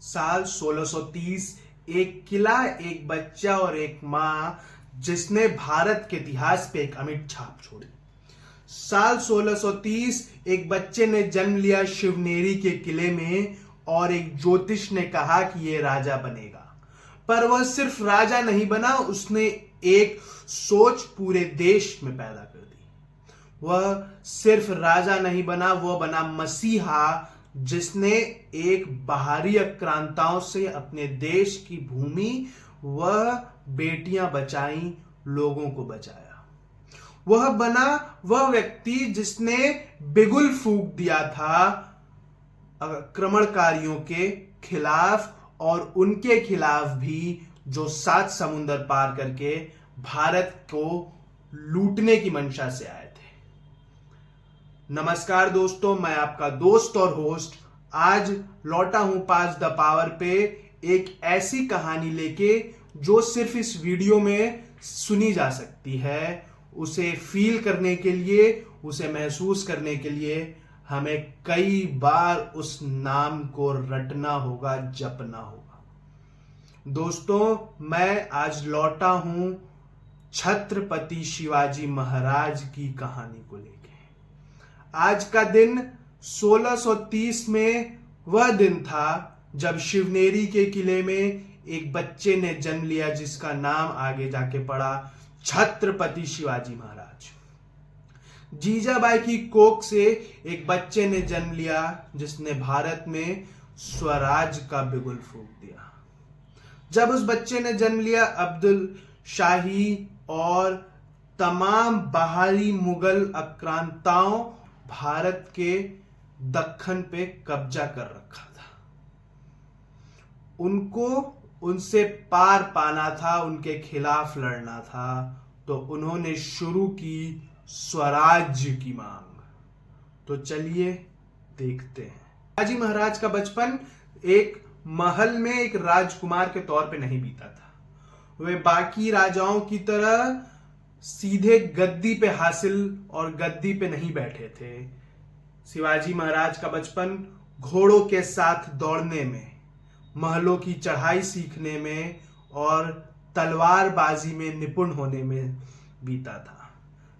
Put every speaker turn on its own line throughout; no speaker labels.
साल 1630 एक किला, एक बच्चा और एक मां जिसने भारत के इतिहास पे एक अमिट छाप छोड़ी। साल 1630 एक बच्चे ने जन्म लिया शिवनेरी के किले में और एक ज्योतिष ने कहा कि ये राजा बनेगा। पर वह सिर्फ राजा नहीं बना, उसने एक सोच पूरे देश में पैदा कर दी। वह सिर्फ राजा नहीं बना, वह बना मसीहा, जिसने एक बाहरी आक्रांताओं से अपने देश की भूमि व बेटियां बचाई, लोगों को बचाया। वह बना वह व्यक्ति जिसने बिगुल फूंक दिया था आक्रमणकारियों के खिलाफ और उनके खिलाफ भी जो 7 समुंदर पार करके भारत को लूटने की मंशा से आए थे। नमस्कार दोस्तों, मैं आपका दोस्त और होस्ट आज लौटा हूं पास द पावर पे एक ऐसी कहानी लेके जो सिर्फ इस वीडियो में सुनी जा सकती है। उसे फील करने के लिए, उसे महसूस करने के लिए हमें कई बार उस नाम को रटना होगा, जपना होगा। दोस्तों, मैं आज लौटा हूं छत्रपति शिवाजी महाराज की कहानी को लेके। आज का दिन 1630 में वह दिन था जब शिवनेरी के किले में एक बच्चे ने जन्म लिया जिसका नाम आगे जाके पड़ा छत्रपति शिवाजी महाराज। जीजाबाई की कोख से एक बच्चे ने जन्म लिया जिसने भारत में स्वराज का बिगुल फूंक दिया। जब उस बच्चे ने जन्म लिया, अब्दुल शाही और तमाम बाहरी मुगल आक्रांताओं भारत के दक्खन पे कब्जा कर रखा था। उनको उनसे पार पाना था, उनके खिलाफ लड़ना था, तो उन्होंने शुरू की स्वराज्य की मांग। तो चलिए देखते हैं। शिवाजी महाराज का बचपन एक महल में एक राजकुमार के तौर पे नहीं बीता था। वे बाकी राजाओं की तरह सीधे गद्दी पे हासिल और गद्दी पे नहीं बैठे थे। शिवाजी महाराज का बचपन घोड़ों के साथ दौड़ने में, महलों की चढ़ाई सीखने में और तलवारबाजी में निपुण होने में बीता था।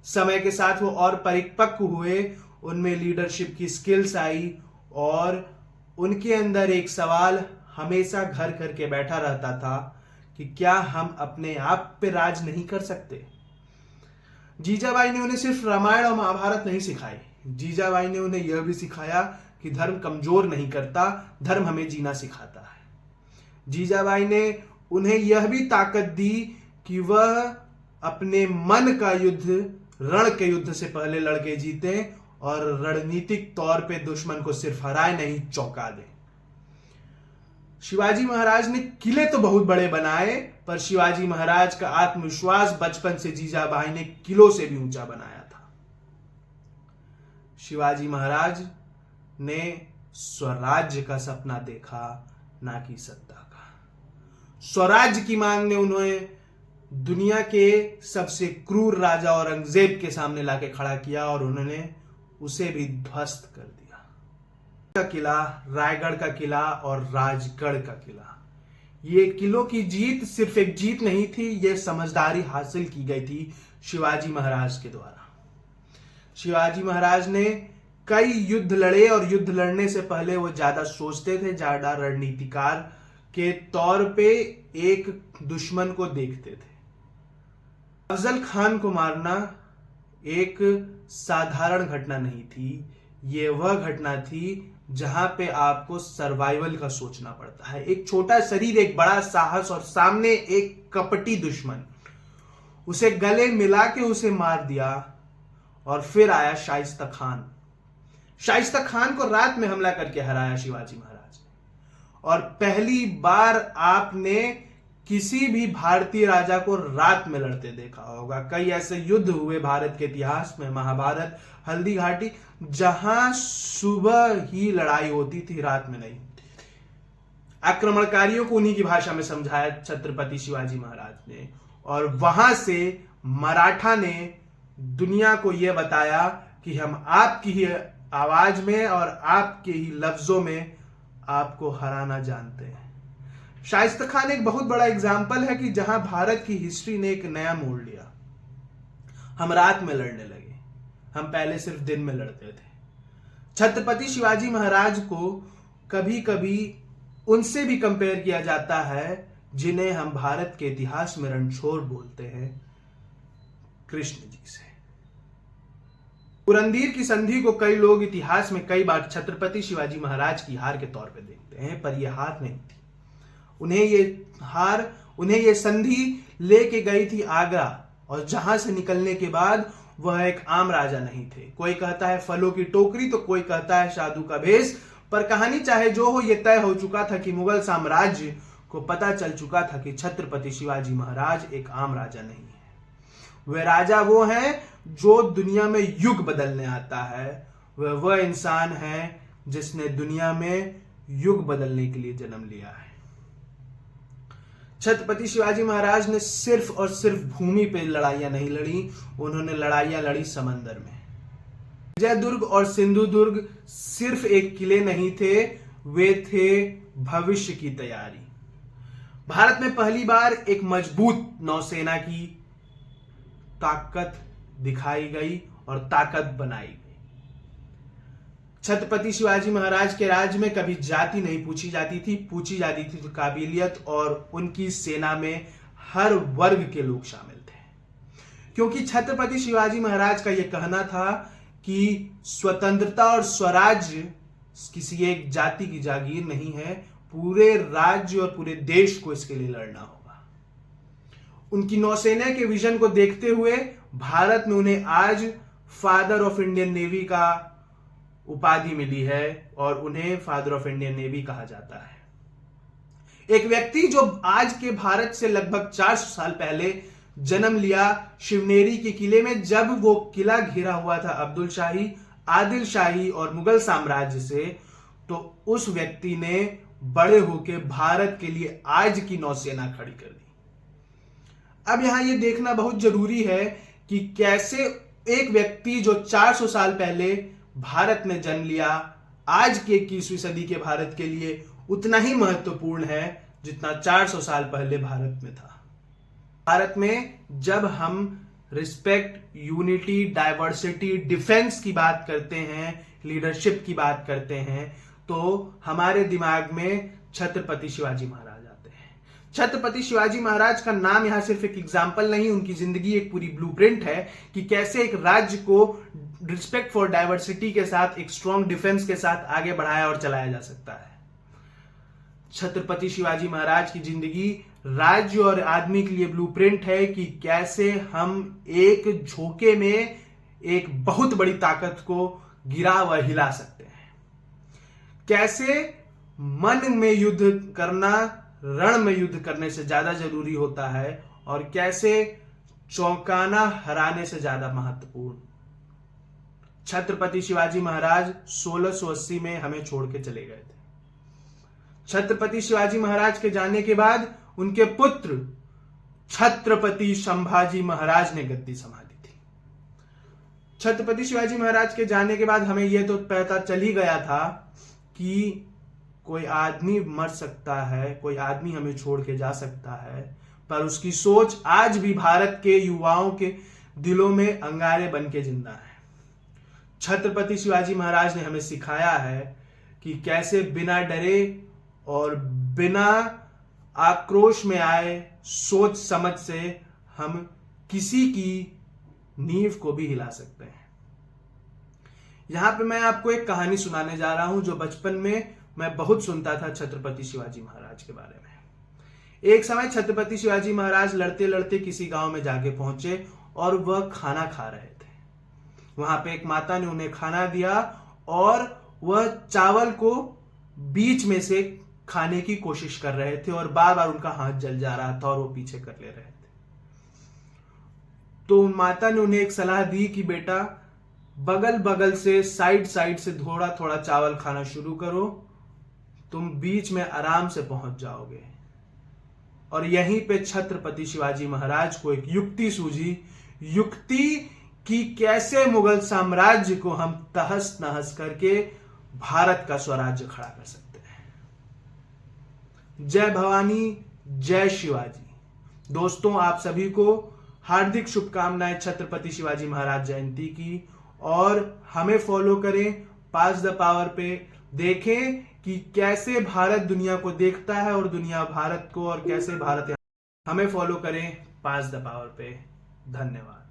समय के साथ वो और परिपक्व हुए, उनमें लीडरशिप की स्किल्स आई और उनके अंदर एक सवाल हमेशा घर करके बैठा रहता था कि क्या हम अपने आप पे राज नहीं कर सकते। जीजाबाई ने उन्हें सिर्फ रामायण और महाभारत नहीं सिखाई, जीजाबाई ने उन्हें यह भी सिखाया कि धर्म कमजोर नहीं करता, धर्म हमें जीना सिखाता है। जीजाबाई ने उन्हें यह भी ताकत दी कि वह अपने मन का युद्ध रण के युद्ध से पहले लड़के जीते और रणनीतिक तौर पे दुश्मन को सिर्फ हराए नहीं, चौंका दे। शिवाजी महाराज ने किले तो बहुत बड़े बनाए, पर शिवाजी महाराज का आत्मविश्वास बचपन से जीजाबाई ने किलों से भी ऊंचा बनाया था। शिवाजी महाराज ने स्वराज्य का सपना देखा, ना कि सत्ता का। स्वराज्य की मांग ने उन्हें दुनिया के सबसे क्रूर राजा औरंगजेब के सामने लाके खड़ा किया और उन्होंने उसे भी ध्वस्त कर दिया। का किला, रायगढ़ का किला और राजगढ़ का किला, ये किलों की जीत सिर्फ एक जीत नहीं थी, ये समझदारी हासिल की गई थी शिवाजी महाराज के द्वारा। शिवाजी महाराज ने कई युद्ध लड़े और युद्ध लड़ने से पहले वो ज्यादा सोचते थे, ज्यादा रणनीतिकार के तौर पे एक दुश्मन को देखते थे। अफजल खान को मारना एक साधारण घटना नहीं थी, ये वह घटना थी जहां पे आपको सर्वाइवल का सोचना पड़ता है। एक छोटा शरीर, एक बड़ा साहस और सामने एक कपटी दुश्मन, उसे गले मिला के उसे मार दिया। और फिर आया शाइस्ता खान। शाइस्ता खान को रात में हमला करके हराया शिवाजी महाराज ने। और पहली बार आपने किसी भी भारतीय राजा को रात में लड़ते देखा होगा। कई ऐसे युद्ध हुए भारत के इतिहास में, महाभारत, हल्दी घाटी, जहां सुबह ही लड़ाई होती थी, रात में नहीं होती थी। आक्रमणकारियों को उन्हीं की भाषा में समझाया छत्रपति शिवाजी महाराज ने, और वहां से मराठा ने दुनिया को यह बताया कि हम आपकी ही आवाज में और आपके ही लफ्जों में आपको हराना जानते हैं। शाइस्ता खान एक बहुत बड़ा एग्जाम्पल है कि जहां भारत की हिस्ट्री ने एक नया मोड़ लिया। हम रात में लड़ने लगे, हम पहले सिर्फ दिन में लड़ते थे। छत्रपति शिवाजी महाराज को कभी कभी उनसे भी कंपेयर किया जाता है जिन्हें हम भारत के इतिहास में रणछोड़ बोलते हैं, कृष्ण जी से। पुरंदीर की संधि को कई लोग इतिहास में कई बार छत्रपति शिवाजी महाराज की हार के तौर पर देखते हैं, पर यह हार नहीं थी। उन्हें ये संधि लेके गई थी आगरा, और जहां से निकलने के बाद वह एक आम राजा नहीं थे। कोई कहता है फलों की टोकरी तो कोई कहता है साधु का भेष, पर कहानी चाहे जो हो, यह तय हो चुका था कि मुगल साम्राज्य को पता चल चुका था कि छत्रपति शिवाजी महाराज एक आम राजा नहीं है। वे राजा वो हैं जो दुनिया में युग बदलने आता है। वह इंसान है जिसने दुनिया में युग बदलने के लिए जन्म लिया है। छत्रपति शिवाजी महाराज ने सिर्फ और सिर्फ भूमि पे लड़ाइयां नहीं लड़ी, उन्होंने लड़ाइयां लड़ी समंदर में। विजयदुर्ग और सिंधुदुर्ग सिर्फ एक किले नहीं थे, वे थे भविष्य की तैयारी। भारत में पहली बार एक मजबूत नौसेना की ताकत दिखाई गई और ताकत बनाई गई। छत्रपति शिवाजी महाराज के राज्य में कभी जाति नहीं पूछी जाती थी तो काबिलियत, और उनकी सेना में हर वर्ग के लोग शामिल थे। क्योंकि छत्रपति शिवाजी महाराज का यह कहना था कि स्वतंत्रता और स्वराज्य किसी एक जाति की जागीर नहीं है, पूरे राज्य और पूरे देश को इसके लिए लड़ना होगा। उनकी नौसेना के विजन को देखते हुए भारत में उन्हें आज फादर ऑफ इंडियन नेवी का उपाधि मिली है और उन्हें फादर ऑफ इंडियन नेवी कहा जाता है। एक व्यक्ति जो आज के भारत से लगभग 400 साल पहले जन्म लिया शिवनेरी के किले में, जब वो किला घिरा हुआ था अब्दुल शाही, आदिल शाही और मुगल साम्राज्य से, तो उस व्यक्ति ने बड़े होकर भारत के लिए आज की नौसेना खड़ी कर दी। अब यहां यह देखना बहुत जरूरी है कि कैसे एक व्यक्ति जो 400 साल पहले भारत में जन्म लिया, आज के 21वीं सदी के भारत के लिए उतना ही महत्वपूर्ण है जितना 400 साल पहले भारत में था। भारत में जब हम रिस्पेक्ट, यूनिटी, डाइवर्सिटी, डिफेंस की बात करते हैं, लीडरशिप की बात करते हैं, तो हमारे दिमाग में छत्रपति शिवाजी महाराज आते हैं। छत्रपति शिवाजी महाराज का नाम यहां सिर्फ एक एग्जाम्पल नहीं, उनकी जिंदगी एक पूरी ब्लूप्रिंट है कि कैसे एक राज्य को रिस्पेक्ट फॉर डाइवर्सिटी के साथ, एक स्ट्रॉन्ग डिफेंस के साथ आगे बढ़ाया और चलाया जा सकता है। छत्रपति शिवाजी महाराज की जिंदगी राज्य और आदमी के लिए ब्लूप्रिंट है कि कैसे हम एक झोंके में एक बहुत बड़ी ताकत को गिरा व हिला सकते हैं। कैसे मन में युद्ध करना रण में युद्ध करने से ज्यादा जरूरी होता है, और कैसे चौंकाना हराने से ज्यादा महत्वपूर्ण। छत्रपति शिवाजी महाराज 1680 में हमें छोड़ के चले गए थे। छत्रपति शिवाजी महाराज के जाने के बाद उनके पुत्र छत्रपति संभाजी महाराज ने गद्दी संभाली थी। छत्रपति शिवाजी महाराज के जाने के बाद हमें यह तो पता चल ही गया था कि कोई आदमी मर सकता है, कोई आदमी हमें छोड़ के जा सकता है, पर उसकी सोच आज भी भारत के युवाओं के दिलों में अंगारे बन के जिंदा है। छत्रपति शिवाजी महाराज ने हमें सिखाया है कि कैसे बिना डरे और बिना आक्रोश में आए सोच समझ से हम किसी की नींव को भी हिला सकते हैं। यहां पे मैं आपको एक कहानी सुनाने जा रहा हूं जो बचपन में मैं बहुत सुनता था छत्रपति शिवाजी महाराज के बारे में। एक समय छत्रपति शिवाजी महाराज लड़ते लड़ते किसी गांव में जाके पहुंचे और वह खाना खा रहे थे। वहां पे एक माता ने उन्हें खाना दिया और वह चावल को बीच में से खाने की कोशिश कर रहे थे और बार बार उनका हाथ जल जा रहा था और वो पीछे कर ले रहे थे। तो माता ने उन्हें एक सलाह दी कि बेटा बगल बगल से, साइड साइड से थोड़ा थोड़ा चावल खाना शुरू करो, तुम बीच में आराम से पहुंच जाओगे। और यहीं पे छत्रपति शिवाजी महाराज को एक युक्ति सूझी, युक्ति कि कैसे मुगल साम्राज्य को हम तहस नहस करके भारत का स्वराज्य खड़ा कर सकते हैं। जय भवानी, जय शिवाजी। दोस्तों, आप सभी को हार्दिक शुभकामनाएं छत्रपति शिवाजी महाराज जयंती की। और हमें फॉलो करें पास द पावर पे। देखें कि कैसे भारत दुनिया को देखता है और दुनिया भारत को, और कैसे भारत हमें फॉलो करें पास द पावर पे। धन्यवाद।